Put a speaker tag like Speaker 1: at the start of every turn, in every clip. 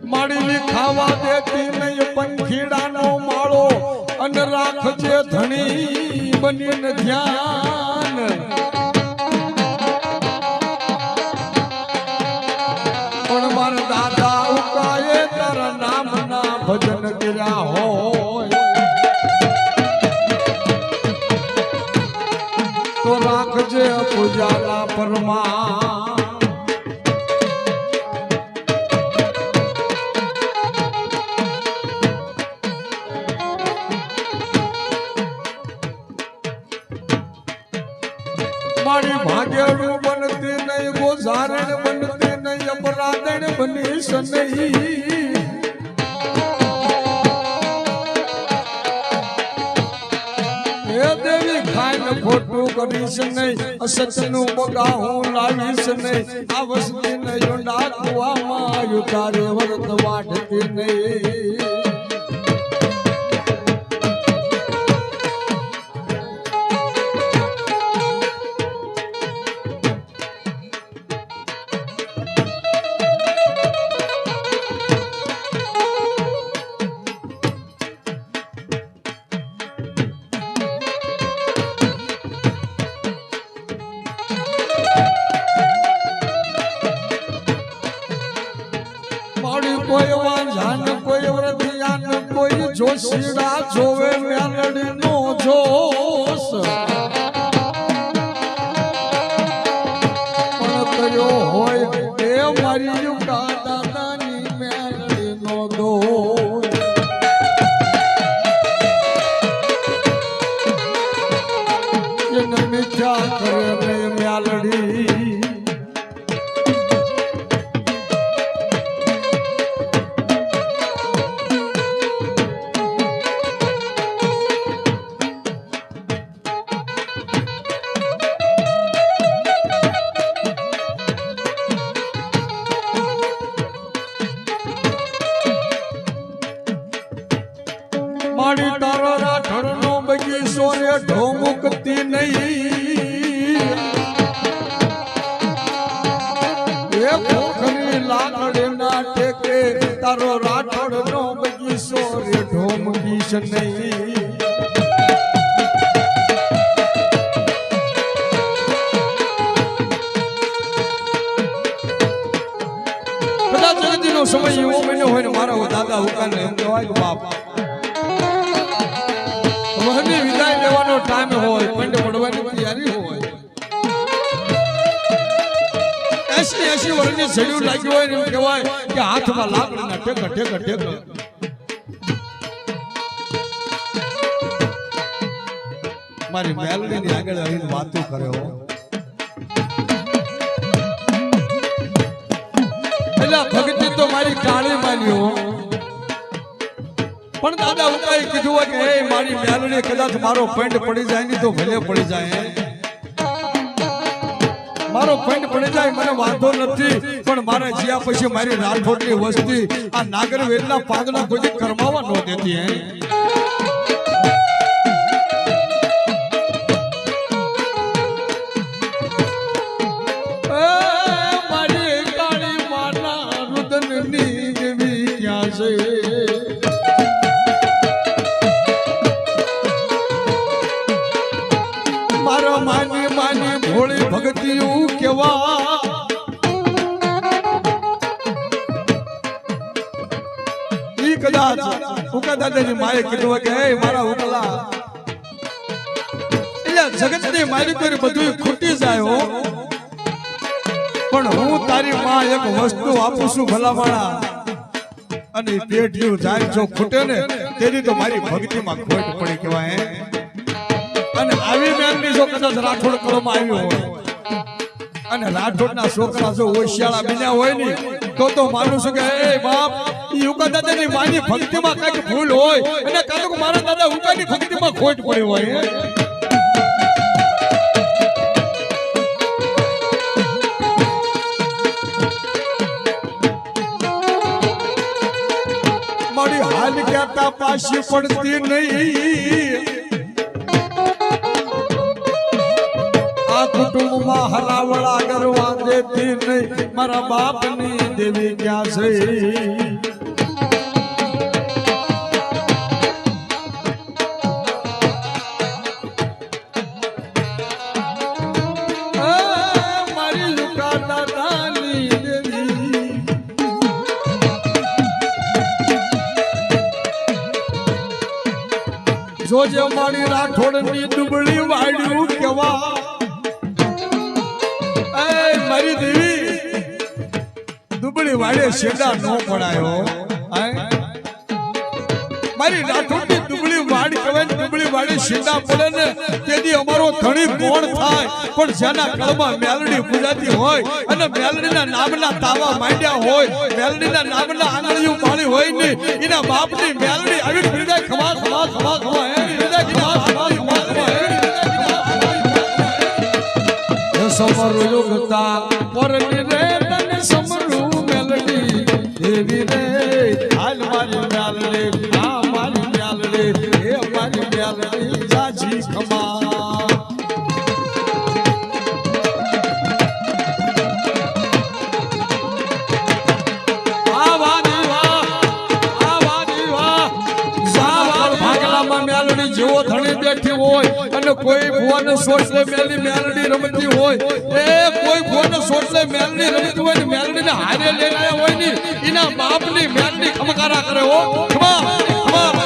Speaker 1: માડી ખાવા દેતી નહીં પંખીડાનો માળો અને રાખજે ધણી બનીને ધ્યાન પણ મારા દાદા ઉકાએ તારા નામના ભજન કર્યા હોય તો રાખજે પૂજાલા પરમા મારી ભાગ્યડું બનતી નહીં ગોઝારણ બનતી નહીં અપરાધણ બનીશ નહીં હે દેવી ખાઈને ખોટું કરીશ નહીં અસતનું બગા હું લાવીશ નહીં આ વસ્તી નહીં નાખવામાં યુતારે વર્ત વાટતી નહીં કોઈ વાંઝાન કોઈ વ્રતિયાન કોઈ જોશીડા જોવે મેલડી નો જોશ પણ કર્યો હોય એ મારી યુગા દાદાની મેલડી નો દોષ એને મિથ્યા કરે ને મેલડી મારી તારો રાઠોડ નો બગીચો રે ઢોમુકતી નહીં એ પોખરી લાકડી ના ટેકે તારો રાઠોડ નો બગીચો રે ઢોમકીશ નહીં કદાચ જલ્દીનો સમય એવો બન્યો હોય ને મારા દાદા હુકાને એમ કહેવાય કે બાપ વહની વિદાય લેવાનો ટાઈમ હોય પંડ પડવાની તૈયારી હોય 80 વર્ષની છેડ્યું લાગ્યું હોય ને એમ કહેવાય કે હાથમાં લાકડીના ટેકા ટેકા ટેકા મારી મેલડીની આગળ આવીને વાતો કરે હો એટલે ભક્તિ તો મારી કાળી માન્યો પણ દાદા ઉકાઈ કીધું કે એ મારી મેલડી કદાચ મારો પંડ પડી જાય ને તો ભલે પડી જાય મારો પંડ પડી જાય મને વાંધો નથી પણ મારા જીયા પછી મારી રાઠોડની વસ્તી આ નાગરવેલના પાગના કોઈ કરમાવા ન દેતી હે મારી કાળી માના રુદનની દેવી ક્યાં છે માની માની ભોળી ભગતિયું કેવા ઈ કદાચ ઉકા દાદાની માએ કીધું કે હે મારા ઉકલા એટલે જગતની મારી કરી બધું ખૂટી જાય હો પણ હું તારી માં એક વસ્તુ આપું છું ભલામણા અને પેઢીયું જાય જો ખૂટે ને તેની તો મારી ભક્તિમાં ખોટ પડી કહેવાય અને આવી મેલની જો કદાચ રાઠોડ કરવામાં આવ્યો હોય અને રાઠોડના છોકરા જો હોશિયાળા બન્યા હોય ને તો માનું છું કે એ બાપ યુકા દાદાની માની ભક્તિમાં કઈક ભૂલ હોય અને કાતો મારા દાદા ઉકાની ભક્તિમાં ખોટ પડી હોય મારી હાલ કહેતા પાછી પડતી નહીં આ કુટુંબમાં હરાવડા કરવા દેતી નહીં મારા બાપની દેવી ક્યાં છે જોજે મારી રાઠોડની દુબળી વાડ્યું કેવા એ મારી દેવી દુબળી વાડે શેડા નો પડાયો મારી રાઠોડની દુબળી વાડ કહેવાય દુબળી વાડે શેડા પડે ને તેથી અમારો ધણી કોણ થાય પણ જેના કળમાં મેલડી પૂજાતી હોય અને મેલડીના નામના તાવા માંડ્યા હોય મેલડીના નામના આંગળીઓ પાળી હોય ને એના બાપની મેલડી આવી હૃદય ખવા ખવા ખવા ખવા સમરું યુગતા પરની રે તને સમરું મેલડી દેવી રે હાલ મારી મેલડી આ મારી મેલડી એ મારી મેલડી જાજી ખમા જેવો ધણી બેઠી હોય અને કોઈ ભુવન સોટલે મેલડી રમતી હોય એ કોઈ ભુવન સોટલે મેલડી રમતી હોય ને મેલડીને હારે લઈને આવ્યા હોય ને એના બાપની મેલડી ખમકારા કરે હો ખમા ખમા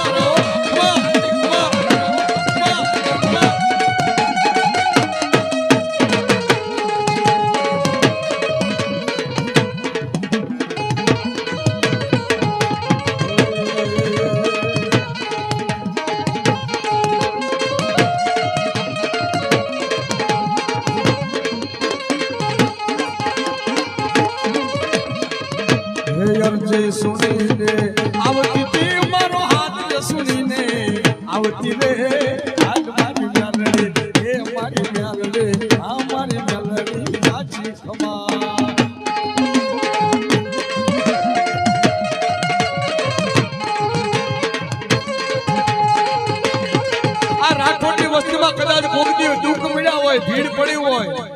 Speaker 1: સુનીને આવતી તે મારો હાથ સુનીને આવતી રે હાલ મારી મેલડી એ મારી મેલડી આ મારી મેલડી સાચી ખમા આ રાઠોડની વસ્તીમાં કદાચ ભોગતી દુઃખ મળ્યા હોય ભીડ પડી હોય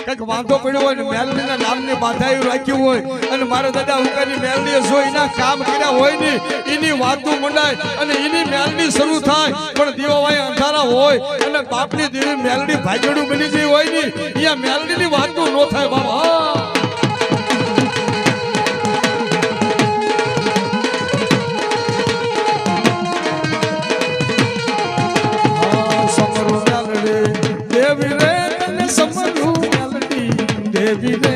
Speaker 1: કઈક વાંધો પડ્યો હોય ને મેલડીના નામની બાધાયું રાખ્યું હોય અને મારા દાદા હુકાની મેલડીએ જો એના કામ કર્યા હોય ને એની વાતો મંડાય અને એની મેલડી શરૂ થાય પણ દીવાભાઈ અંધારા હોય અને બાપની દેવી મેલડી ભાગેડું બની ગઈ હોય ને અહીંયા મેલડીની વાતો ન થાય બાબા સમરું મેલડી દેવી રે તને સમરું દેવી રે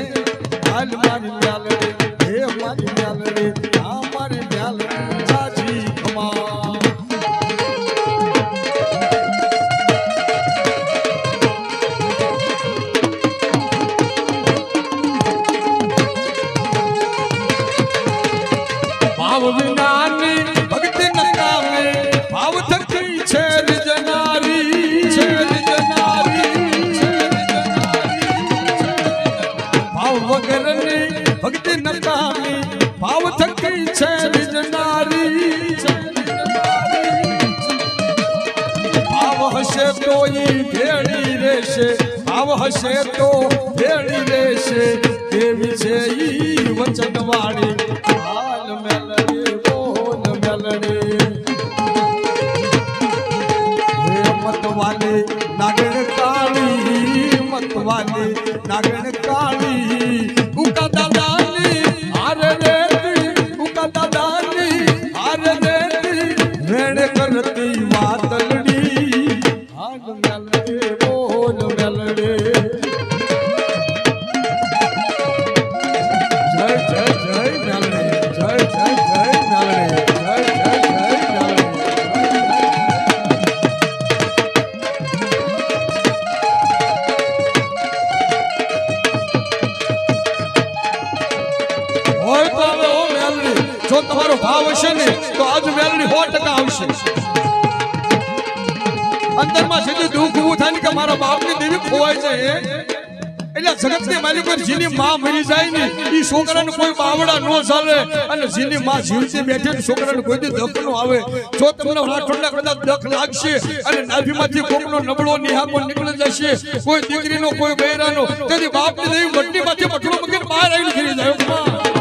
Speaker 1: હાલ મારી મેલડી હે મારી મેલડી આ મારી મેલડી જાજી ખમા ભાવ વિનાની ભક્તિ નકામે ભાવ થકી છે જનારી છે વગરની ભક્તિ નકામી ભાવ થકી છે વિજનારી ભાવ હશે તો ઈ ભેળી રહેશે ભાવ હશે તો ભેળી રહેશે દેવી છે ઈ વચનવાળી હાલ મેલડી બોલ મેલડી હે મતવાલી નાગણ કાળી મતવાલી નાગણ કાળી ઉકા દાદાની હારે રેતી ઉકા દાદાની હારે રેતી રેણ કરતી વાતલડી હાલ મેલડી બોલ મેલડી જય જય જય મેલડી જય જય જય મેલડી જય જય જય મેલડી જો તમારો ભાવ હશે ને તો આજ મેલડી 100% આવશે અંદરમાં સીધું દુઃખ ઉભું થાય ને કે મારા બાપની દેવી ખોવાય છે એટલે જગતની માલિક પર જેની માં મરી જાય ને ઈ છોકરાને કોઈ બાવડા નો ચાલે અને જેની માં જીવતી બેઠી ને છોકરાને કોઈ દી દખ નો આવે જો તમને રાઠોડના કદાચ દખ લાગશે અને નાભીમાંથી કોકનો નબળો નિહાકો નીકળી જશે કોઈ દીકરીનો કોઈ બૈરાનો તેથી બાપની દેવી મટનીમાંથી પટલો મૂકીને બહાર આવીને ફરી જાય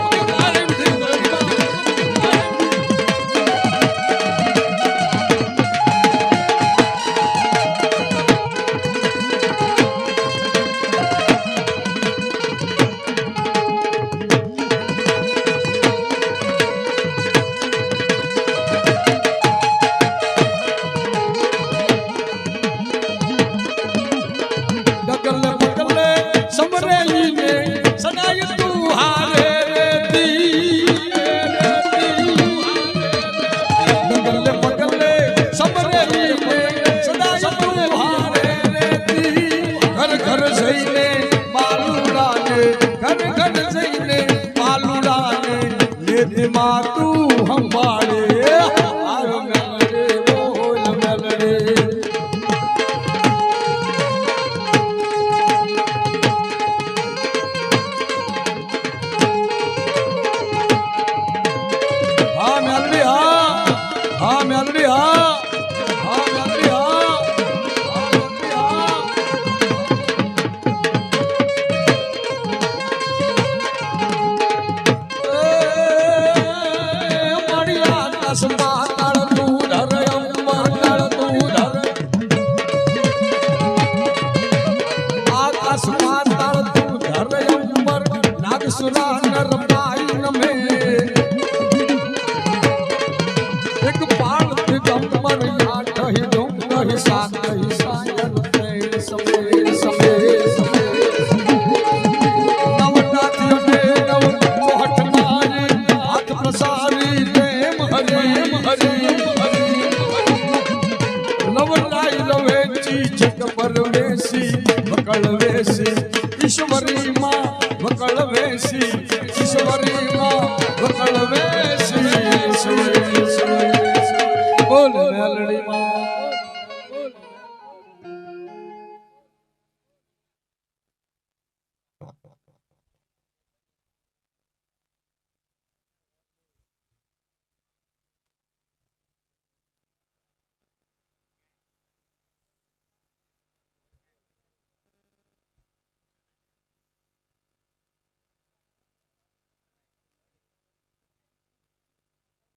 Speaker 1: ईश्वरी मां वकल वेसी ईश्वरी मां वकल वे